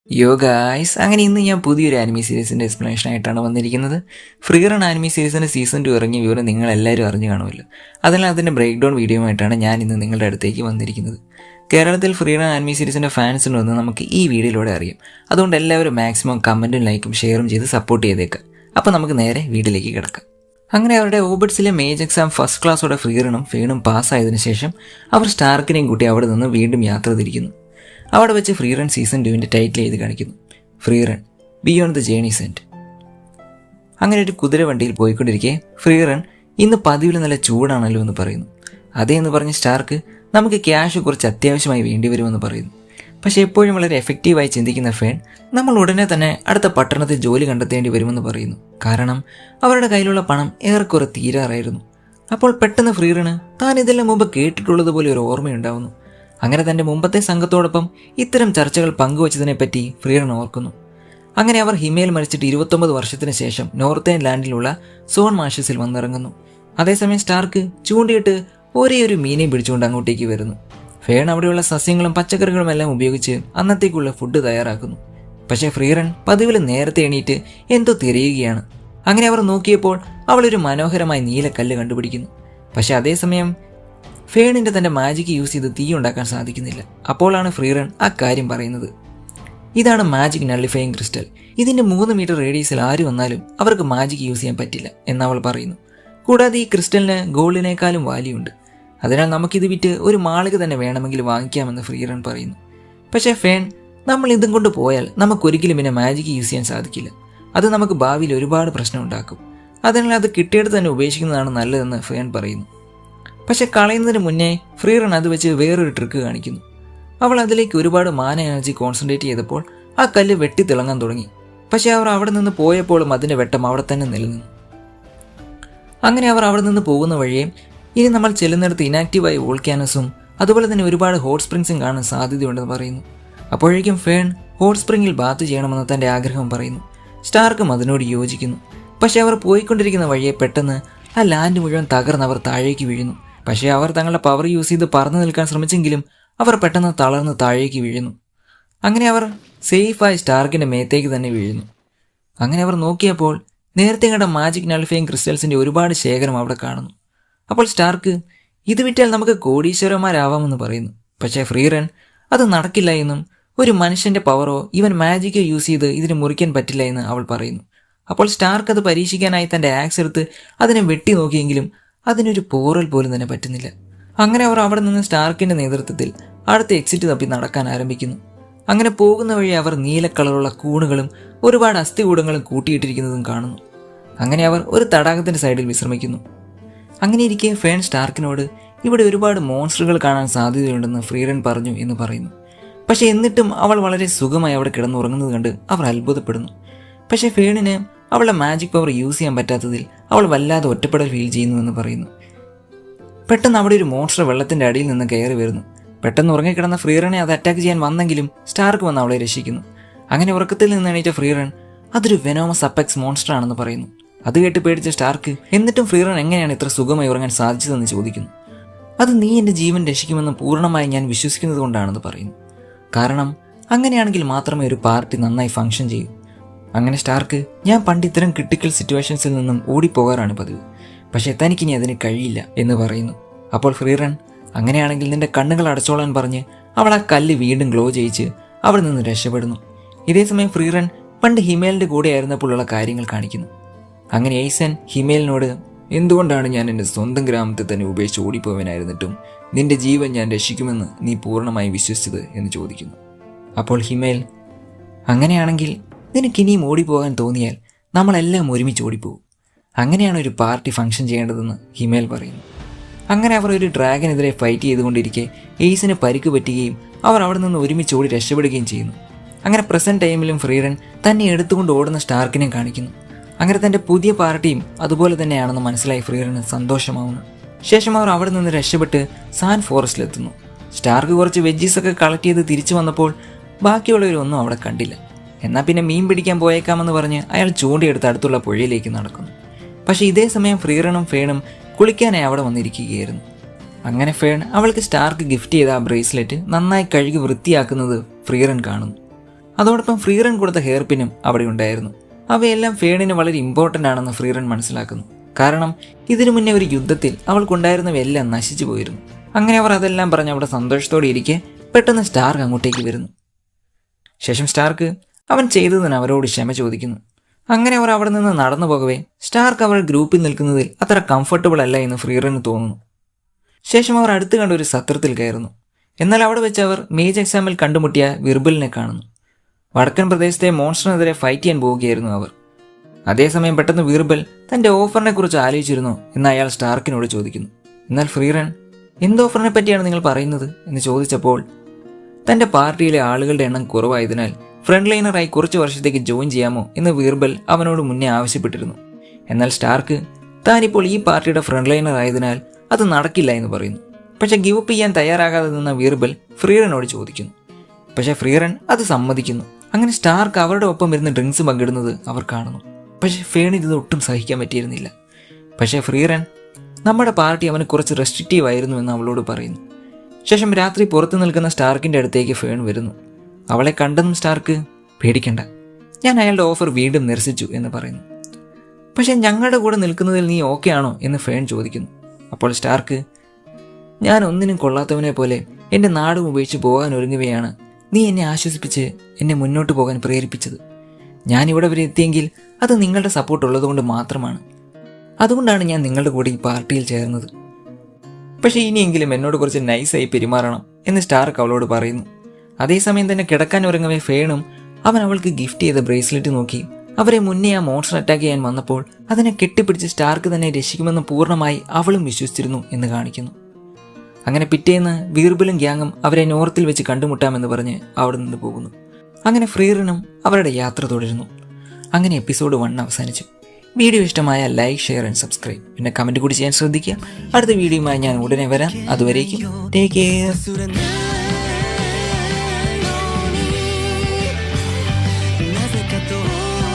യോ ഗായ്സ്, അങ്ങനെ ഇന്ന് ഞാൻ പുതിയൊരു ആനിമി സീരീസിൻ്റെ എക്സ്പ്ലനേഷൻ ആയിട്ടാണ് വന്നിരിക്കുന്നത്. ഫ്രീ റൺ ആനിമി സീരീസിൻ്റെ സീസൺ 2 ഇറങ്ങിയ വിവരം നിങ്ങളെല്ലാവരും അറിഞ്ഞു കാണുമല്ലോ. അതിനാൽ അതിൻ്റെ ബ്രേക്ക് ഡൗൺ വീഡിയോ ആയിട്ടാണ് ഞാൻ ഇന്ന് നിങ്ങളുടെ അടുത്തേക്ക് വന്നിരിക്കുന്നത്. കേരളത്തിൽ ഫ്രീ റൺ ആനിമി സീരീസിൻ്റെ ഫാൻസിനൊന്ന് നമുക്ക് ഈ വീഡിയോയിലൂടെ അറിയാം. അതുകൊണ്ട് എല്ലാവരും മാക്സിമം കമൻറ്റും ലൈക്കും ഷെയറും ചെയ്ത് സപ്പോർട്ട് ചെയ്തേക്കാം. അപ്പോൾ നമുക്ക് നേരെ വീഡിയോയിലേക്ക് കിടക്കാം. അങ്ങനെ അവരുടെ ഓബിറ്റ്സിലെ മേജ് എക്സാം ഫസ്റ്റ് ക്ലാസ്സോടെ ഫ്രീ റണും ഫെയിനും പാസ്സായതിനു ശേഷം അവർ സ്റ്റാർക്കിനെയും കൂട്ടി അവിടെ നിന്ന് വീണ്ടും യാത്ര തിരിക്കുന്നു. അവിടെ വെച്ച് ഫ്രീ റൺ സീസൺ 2 ടൈറ്റിൽ ചെയ്ത് കാണിക്കുന്നു, free run beyond the journey സെൻറ്റ്. അങ്ങനെ ഒരു കുതിര വണ്ടിയിൽ പോയിക്കൊണ്ടിരിക്കെ ഫ്രീ റൺ ഇന്ന് പതിവിൽ നല്ല ചൂടാണല്ലോ എന്ന് പറയുന്നു. അതേ എന്ന് പറഞ്ഞ് സ്റ്റാർക്ക് നമുക്ക് ക്യാഷ് കുറച്ച് അത്യാവശ്യമായി വേണ്ടി വരുമെന്ന് പറയുന്നു. പക്ഷേ എപ്പോഴും വളരെ എഫക്റ്റീവായി ചിന്തിക്കുന്ന ഫേൺ നമ്മൾ ഉടനെ തന്നെ അടുത്ത പട്ടണത്തിൽ ജോലി കണ്ടെത്തേണ്ടി വരുമെന്ന് പറയുന്നു. കാരണം അവരുടെ കയ്യിലുള്ള പണം ഏറെക്കുറെ തീരാറായിരുന്നു. അപ്പോൾ പെട്ടെന്ന് ഫ്രീ റണ് താൻ ഇതെല്ലാം മുമ്പ് കേട്ടിട്ടുള്ളതുപോലെ ഒരു ഓർമ്മയുണ്ടാവുന്നു. അങ്ങനെ തൻ്റെ മുമ്പത്തെ സംഘത്തോടൊപ്പം ഇത്തരം ചർച്ചകൾ പങ്കുവച്ചതിനെപ്പറ്റി ഫ്രീ റൺ ഓർക്കുന്നു. അങ്ങനെ അവർ ഹിമയിൽ മരിച്ചിട്ട് 29 വർഷത്തിന് ശേഷം നോർത്തേൺ ലാൻഡിലുള്ള സോൺ മാഷസിൽ വന്നിറങ്ങുന്നു. അതേസമയം സ്റ്റാർക്ക് ചൂണ്ടിയിട്ട് ഒരേ ഒരു മീനെ പിടിച്ചുകൊണ്ട് അങ്ങോട്ടേക്ക് വരുന്നു. ഫേൺ അവിടെയുള്ള സസ്യങ്ങളും പച്ചക്കറികളും എല്ലാം ഉപയോഗിച്ച് അന്നത്തേക്കുള്ള ഫുഡ് തയ്യാറാക്കുന്നു. പക്ഷേ ഫ്രീ റൺ പതിവിൽ നേരത്തെ എണീറ്റ് എന്തോ തിരയുകയാണ്. അങ്ങനെ അവർ നോക്കിയപ്പോൾ അവളൊരു മനോഹരമായ നീലക്കല്ല് കണ്ടുപിടിക്കുന്നു. പക്ഷേ അതേസമയം ഫേണിൻ്റെ തൻ്റെ മാജിക് യൂസ് ചെയ്ത് തീ ഉണ്ടാക്കാൻ സാധിക്കുന്നില്ല. അപ്പോഴാണ് ഫ്രീ റൺ ആ കാര്യം പറയുന്നത്. ഇതാണ് മാജിക് നള്ളിഫയിങ് ക്രിസ്റ്റൽ. ഇതിൻ്റെ 3 മീറ്റർ റേഡിയസിൽ ആര് വന്നാലും അവർക്ക് മാജിക് യൂസ് ചെയ്യാൻ പറ്റില്ല എന്നവൾ പറയുന്നു. കൂടാതെ ഈ ക്രിസ്റ്റലിന് ഗോൾഡിനേക്കാളും വാല്യുണ്ട്. അതിനാൽ നമുക്കിത് വിറ്റ് ഒരു മാളിക തന്നെ വേണമെങ്കിൽ വാങ്ങിക്കാമെന്ന് ഫ്രീ റൺ പറയുന്നു. പക്ഷേ ഫേൺ, നമ്മൾ ഇതും കൊണ്ട് പോയാൽ നമുക്കൊരിക്കലും പിന്നെ മാജിക് യൂസ് ചെയ്യാൻ സാധിക്കില്ല. അത് നമുക്ക് ഭാവിയിൽ ഒരുപാട് പ്രശ്നം ഉണ്ടാക്കും. അതിനാൽ അത് കിട്ടിയെടുത്ത് തന്നെ ഉപേക്ഷിക്കുന്നതാണ് നല്ലതെന്ന് ഫേൺ പറയുന്നു. പക്ഷെ കളയുന്നതിന് മുന്നേ ഫ്രീ റൺ അത് വെച്ച് വേറൊരു ട്രിക്ക് കാണിക്കുന്നു. അവൾ അതിലേക്ക് ഒരുപാട് മാന എനർജി കോൺസെൻട്രേറ്റ് ചെയ്തപ്പോൾ ആ കല്ല് വെട്ടി തിളങ്ങാൻ തുടങ്ങി. പക്ഷേ അവർ അവിടെ നിന്ന് പോയപ്പോഴും അതിൻ്റെ വെട്ടം അവിടെ തന്നെ നിലനിന്നു. അങ്ങനെ അവർ അവിടെ നിന്ന് പോകുന്ന വഴിയെ ഇനി നമ്മൾ ചെല്ലുന്നിടത്ത് ഇനാക്റ്റീവായ വോൾക്കാനസും അതുപോലെ തന്നെ ഒരുപാട് ഹോട്ട് സ്പ്രിങ്സും കാണാൻ സാധ്യതയുണ്ടെന്ന് പറയുന്നു. അപ്പോഴേക്കും ഫേൺ ഹോട്ട് സ്പ്രിങ്ങിൽ ബാത്ത് ചെയ്യണമെന്ന് തൻ്റെ ആഗ്രഹം പറയുന്നു. സ്റ്റാർക്കും അതിനോട് യോജിക്കുന്നു. പക്ഷേ അവർ പോയിക്കൊണ്ടിരിക്കുന്ന വഴിയെ പെട്ടെന്ന് ആ ലാൻഡ് മുഴുവൻ തകർന്ന് അവർ താഴേക്ക് വീഴുന്നു. പക്ഷേ അവർ തങ്ങളുടെ പവർ യൂസ് ചെയ്ത് പറന്നു നിൽക്കാൻ ശ്രമിച്ചെങ്കിലും അവർ പെട്ടെന്ന് തളർന്ന് താഴേക്ക് വീഴുന്നു. അങ്ങനെ അവർ സേഫായി സ്റ്റാർക്കിൻ്റെ മേത്തേക്ക് തന്നെ വീഴുന്നു. അങ്ങനെ അവർ നോക്കിയപ്പോൾ നേരത്തെ കണ്ട മാജിക് നൾഫയിങ് ക്രിസ്റ്റൽസിൻ്റെ ഒരുപാട് ശേഖരം അവിടെ കാണുന്നു. അപ്പോൾ സ്റ്റാർക്ക് ഇത് വിറ്റാൽ നമുക്ക് കോടീശ്വരന്മാരാവാമെന്ന് പറയുന്നു. പക്ഷേ ഫ്രീ റൺ അത് നടക്കില്ല എന്നും ഒരു മനുഷ്യൻ്റെ പവറോ ഇവൻ മാജിക്കോ യൂസ് ചെയ്ത് ഇതിന് മുറിക്കാൻ പറ്റില്ല എന്ന് അവൾ പറയുന്നു. അപ്പോൾ സ്റ്റാർക്ക് അത് പരീക്ഷിക്കാനായി തൻ്റെ ആക്സ് എടുത്ത് അതിനെ വെട്ടി നോക്കിയെങ്കിലും അതിനൊരു പോറൽ പോലും തന്നെ പറ്റുന്നില്ല. അങ്ങനെ അവർ അവിടെ നിന്ന് സ്റ്റാർക്കിൻ്റെ നേതൃത്വത്തിൽ അടുത്ത എക്സിറ്റ് തപ്പി നടക്കാൻ ആരംഭിക്കുന്നു. അങ്ങനെ പോകുന്ന വഴി അവർ നീല കളറുള്ള കൂണുകളും ഒരുപാട് അസ്ഥികൂടങ്ങളും കൂട്ടിയിട്ടിരിക്കുന്നതും കാണുന്നു. അങ്ങനെ അവർ ഒരു തടാകത്തിൻ്റെ സൈഡിൽ വിശ്രമിക്കുന്നു. അങ്ങനെ ഇരിക്കെ ഫേൺ സ്റ്റാർക്കിനോട് ഇവിടെ ഒരുപാട് മോൺസ്റ്ററുകൾ കാണാൻ സാധ്യതയുണ്ടെന്ന് ഫ്രീ റൺ പറഞ്ഞു എന്ന് പറയുന്നു. പക്ഷേ എന്നിട്ടും അവൾ വളരെ സുഖമായി അവിടെ കിടന്നുറങ്ങുന്നത് കണ്ട് അവർ അത്ഭുതപ്പെടുന്നു. പക്ഷേ ഫേണിന് അവളുടെ മാജിക് പവർ യൂസ് ചെയ്യാൻ പറ്റാത്തതിൽ അവൾ വല്ലാതെ ഒറ്റപ്പെടൽ ഫീൽ ചെയ്യുന്നുവെന്ന് പറയുന്നു. പെട്ടെന്ന് അവിടെ ഒരു മോൺസ്റ്റർ വെള്ളത്തിൻ്റെ അടിയിൽ നിന്ന് കയറി വരുന്നു. പെട്ടെന്ന് ഉറങ്ങിക്കിടന്ന ഫ്രീ റണെ അത് അറ്റാക്ക് ചെയ്യാൻ വന്നെങ്കിലും സ്റ്റാർക്ക് വന്ന് അവളെ രക്ഷിക്കുന്നു. അങ്ങനെ ഉറക്കത്തിൽ നിന്ന് എണീറ്റ ഫ്രീ റൺ അതൊരു വെനോമസ് അപ്പെക്സ് മോൺസ്റ്റർ ആണെന്ന് പറയുന്നു. അത് കേട്ട് പേടിച്ച സ്റ്റാർക്ക് എന്നിട്ടും ഫ്രീ റൺ എങ്ങനെയാണ് ഇത്ര സുഖമായി ഉറങ്ങാൻ സാധിച്ചതെന്ന് ചോദിക്കുന്നു. അത് നീ എൻ്റെ ജീവൻ രക്ഷിക്കുമെന്ന് പൂർണ്ണമായി ഞാൻ വിശ്വസിക്കുന്നത് കൊണ്ടാണെന്ന് പറയുന്നു. കാരണം അങ്ങനെയാണെങ്കിൽ മാത്രമേ ഒരു പാർട്ടി നന്നായി ഫംഗ്ഷൻ ചെയ്യൂ. അങ്ങനെ സ്റ്റാർക്ക്, ഞാൻ പണ്ട് ഇത്തരം ക്രിട്ടിക്കൽ സിറ്റുവേഷൻസിൽ നിന്നും ഓടിപ്പോകാറാണ് പതിവ്. പക്ഷേ തനിക്കിനി അതിന് കഴിയില്ല എന്ന് പറയുന്നു. അപ്പോൾ ഫ്രീ റൺ, അങ്ങനെയാണെങ്കിൽ നിന്റെ കണ്ണുകൾ അടച്ചോളാൻ പറഞ്ഞ് അവൾ ആ കല്ല് വീണ്ടും ഗ്ലോ ചെയ്യിച്ച് അവിടെ നിന്ന് രക്ഷപ്പെടുന്നു. ഇതേസമയം ഫ്രീ റൺ പണ്ട് ഹിമേലിൻ്റെ കൂടെ ആയിരുന്നപ്പോഴുള്ള കാര്യങ്ങൾ കാണിക്കുന്നു. അങ്ങനെ എയ്സൻ ഹിമേലിനോട്, എന്തുകൊണ്ടാണ് ഞാൻ എൻ്റെ സ്വന്തം ഗ്രാമത്തിൽ തന്നെ ഉപേക്ഷിച്ച് ഓടിപ്പോവാനായിരുന്നിട്ടും നിന്റെ ജീവൻ ഞാൻ രക്ഷിക്കുമെന്ന് നീ പൂർണ്ണമായി വിശ്വസിച്ചത് എന്ന് ചോദിക്കുന്നു. അപ്പോൾ ഹിമേൽ, അങ്ങനെയാണെങ്കിൽ നിനക്കിനിയും ഓടിപ്പോകാൻ തോന്നിയാൽ നമ്മളെല്ലാം ഒരുമിച്ച് ഓടിപ്പോകും. അങ്ങനെയാണ് ഒരു പാർട്ടി ഫംഗ്ഷൻ ചെയ്യേണ്ടതെന്ന് ഹിമേൽ പറയുന്നു. അങ്ങനെ അവർ ഒരു ഡ്രാഗനെതിരെ ഫൈറ്റ് ചെയ്തുകൊണ്ടിരിക്കെ എയ്സിന് പരിക്ക് പറ്റുകയും അവർ അവിടെ നിന്ന് ഒരുമിച്ച് ഓടി രക്ഷപ്പെടുകയും ചെയ്യുന്നു. അങ്ങനെ പ്രസൻറ്റ് ടൈമിലും ഫ്രീ റൺ തന്നെ എടുത്തുകൊണ്ട് ഓടുന്ന സ്റ്റാർക്കിനെ കാണിക്കുന്നു. അങ്ങനെ തൻ്റെ പുതിയ പാർട്ടിയും അതുപോലെ തന്നെയാണെന്ന് മനസ്സിലായി ഫ്രീ റണ് സന്തോഷമാവുന്നു. ശേഷം അവർ അവിടെ നിന്ന് രക്ഷപ്പെട്ട് സാൻ ഫോറസ്റ്റിലെത്തുന്നു. സ്റ്റാർക്ക് കുറച്ച് വെജ്ജീസൊക്കെ കളക്ട് ചെയ്ത് തിരിച്ചു വന്നപ്പോൾ ബാക്കിയുള്ളവരൊന്നും അവിടെ കണ്ടില്ല. എന്നാൽ പിന്നെ മീൻ പിടിക്കാൻ പോയേക്കാമെന്ന് പറഞ്ഞ് അയാൾ ചൂണ്ടിയെടുത്ത് അടുത്തുള്ള പുഴയിലേക്ക് നടക്കുന്നു. പക്ഷേ ഇതേ സമയം ഫ്രീ റണും ഫേണും കുളിക്കാനായി അവിടെ വന്നിരിക്കുകയായിരുന്നു. അങ്ങനെ ഫേൺ അവൾക്ക് സ്റ്റാർക്ക് ഗിഫ്റ്റ് ചെയ്ത ആ ബ്രേസ്ലെറ്റ് നന്നായി കഴുകി വൃത്തിയാക്കുന്നത് ഫ്രീ റൺ കാണുന്നു. അതോടൊപ്പം ഫ്രീറൻ കൊടുത്ത ഹെയർ പിന്നും അവിടെ ഉണ്ടായിരുന്നു. അവയെല്ലാം ഫേണിന് വളരെ ഇമ്പോർട്ടൻ്റ് ആണെന്ന് ഫ്രീറൻ മനസ്സിലാക്കുന്നു. കാരണം ഇതിനു മുന്നേ ഒരു യുദ്ധത്തിൽ അവൾക്കുണ്ടായിരുന്നവയെല്ലാം നശിച്ചു പോയിരുന്നു. അങ്ങനെ അവർ അതെല്ലാം പറഞ്ഞ് അവിടെ സന്തോഷത്തോടെ ഇരിക്കെ പെട്ടെന്ന് സ്റ്റാർക്ക് അങ്ങോട്ടേക്ക് വരുന്നു. ശേഷം സ്റ്റാർക്ക് അവൻ ചെയ്തതിന് അവരോട് ക്ഷമ ചോദിക്കുന്നു. അങ്ങനെ അവർ അവിടെ നിന്ന് നടന്നു പോകവേ സ്റ്റാർക്ക് അവർ ഗ്രൂപ്പിൽ നിൽക്കുന്നതിൽ അത്ര കംഫർട്ടബിൾ അല്ല എന്ന് ഫ്രീറന് തോന്നുന്നു. ശേഷം അവർ അടുത്ത് കണ്ട ഒരു സത്രത്തിൽ കയറുന്നു. എന്നാൽ അവിടെ വെച്ച് അവർ മേജ് എക്സാമിൽ കണ്ടുമുട്ടിയ വിർബലിനെ കാണുന്നു. വടക്കൻ പ്രദേശത്തെ മോൺസ്റ്ററിനെതിരെ ഫൈറ്റ് ചെയ്യാൻ പോവുകയായിരുന്നു അവർ. അതേസമയം പെട്ടെന്ന് വിർബൽ തൻ്റെ ഓഫറിനെ കുറിച്ച് ആലോചിച്ചിരുന്നു എന്ന് അയാൾ സ്റ്റാർക്കിനോട് ചോദിക്കുന്നു. എന്നാൽ ഫ്രീറൻ എന്ത് ഓഫറിനെ പറ്റിയാണ് നിങ്ങൾ പറയുന്നത് എന്ന് ചോദിച്ചപ്പോൾ തൻ്റെ പാർട്ടിയിലെ ആളുകളുടെ എണ്ണം കുറവായതിനാൽ ഫ്രണ്ട് ലൈനറായി കുറച്ച് വർഷത്തേക്ക് ജോയിൻ ചെയ്യാമോ എന്ന് വിർബൽ അവനോട് മുന്നേ ആവശ്യപ്പെട്ടിരുന്നു. എന്നാൽ സ്റ്റാർക്ക് താനിപ്പോൾ ഈ പാർട്ടിയുടെ ഫ്രണ്ട് ലൈനർ ആയതിനാൽ അത് നടക്കില്ല എന്ന് പറയുന്നു. പക്ഷെ ഗിവപ്പ് ചെയ്യാൻ തയ്യാറാകാതെ നിന്ന വിർബൽ ഫ്രീറനോട് ചോദിക്കുന്നു. പക്ഷേ ഫ്രീറൻ അത് സമ്മതിക്കുന്നു. അങ്ങനെ സ്റ്റാർക്ക് അവരുടെ ഒപ്പം ഇരുന്ന് ഡ്രിങ്ക്സ് പങ്കിടുന്നത് അവർ കാണുന്നു. പക്ഷേ ഫേണിന് ഇത് ഒട്ടും സഹിക്കാൻ പറ്റിയിരുന്നില്ല. പക്ഷേ ഫ്രീറൻ നമ്മുടെ പാർട്ടി അവന് കുറച്ച് റെസ്ട്രിക്റ്റീവ് ആയിരുന്നു എന്ന് അവളോട് പറയുന്നു. ശേഷം രാത്രി പുറത്തു നിൽക്കുന്ന സ്റ്റാർക്കിൻ്റെ അടുത്തേക്ക് ഫേൺ വരുന്നു. അവളെ കണ്ടെന്നും സ്റ്റാർക്ക് പേടിക്കണ്ട, ഞാൻ അയാളുടെ ഓഫർ വീണ്ടും നിരസിച്ചു എന്ന് പറയുന്നു. പക്ഷേ ഞങ്ങളുടെ കൂടെ നിൽക്കുന്നതിൽ നീ ഓക്കെ ആണോ എന്ന് ഫേൺ ചോദിക്കുന്നു. അപ്പോൾ സ്റ്റാർക്ക് ഞാൻ ഒന്നിനും കൊള്ളാത്തവനെ പോലെ എൻ്റെ നാടും ഉപേക്ഷിച്ച് പോകാൻ ഒരുങ്ങുകയാണ്. നീ എന്നെ ആശ്വസിപ്പിച്ച് എന്നെ മുന്നോട്ട് പോകാൻ പ്രേരിപ്പിച്ചത്. ഞാനിവിടെ വരെ എത്തിയെങ്കിൽ അത് നിങ്ങളുടെ സപ്പോർട്ട് ഉള്ളതുകൊണ്ട് മാത്രമാണ്. അതുകൊണ്ടാണ് ഞാൻ നിങ്ങളുടെ കൂടെ ഈ പാർട്ടിയിൽ ചേർന്നത്. പക്ഷേ ഇനിയെങ്കിലും എന്നോട് കുറച്ച് നൈസായി പെരുമാറണം എന്ന് സ്റ്റാർക്ക് അവളോട് പറയുന്നു. അതേസമയം തന്നെ കിടക്കാൻ ഒരുങ്ങവേ ഫേണും അവൻ അവൾക്ക് ഗിഫ്റ്റ് ചെയ്ത ബ്രേസ്ലെറ്റ് നോക്കി അവരെ മുന്നേ ആ മോൺസ്റ്റർ അറ്റാക്ക് ചെയ്യാൻ വന്നപ്പോൾ അതിനെ കെട്ടിപ്പിടിച്ച് സ്റ്റാർക്ക് തന്നെ രക്ഷിക്കുമെന്ന് പൂർണ്ണമായി അവളും വിശ്വസിച്ചിരുന്നു എന്ന് കാണിക്കുന്നു. അങ്ങനെ പിറ്റേന്ന് വീർബലും ഗ്യാങ്ങും അവരെ നോർത്തിൽ വെച്ച് കണ്ടുമുട്ടാമെന്ന് പറഞ്ഞ് അവിടെ നിന്ന് പോകുന്നു. അങ്ങനെ ഫ്രീറനും അവരുടെ യാത്ര തുടരുന്നു. അങ്ങനെ എപ്പിസോഡ് 1 അവസാനിച്ചു. വീഡിയോ ഇഷ്ടമായ ലൈക്ക്, ഷെയർ ആൻഡ് സബ്സ്ക്രൈബ്. പിന്നെ കമൻറ്റ് കൂടി ചെയ്യാൻ ശ്രദ്ധിക്കുക. അടുത്ത വീഡിയോയുമായി ഞാൻ ഉടനെ വരാം. അതുവരേക്കും ടേക്ക് കെയർ.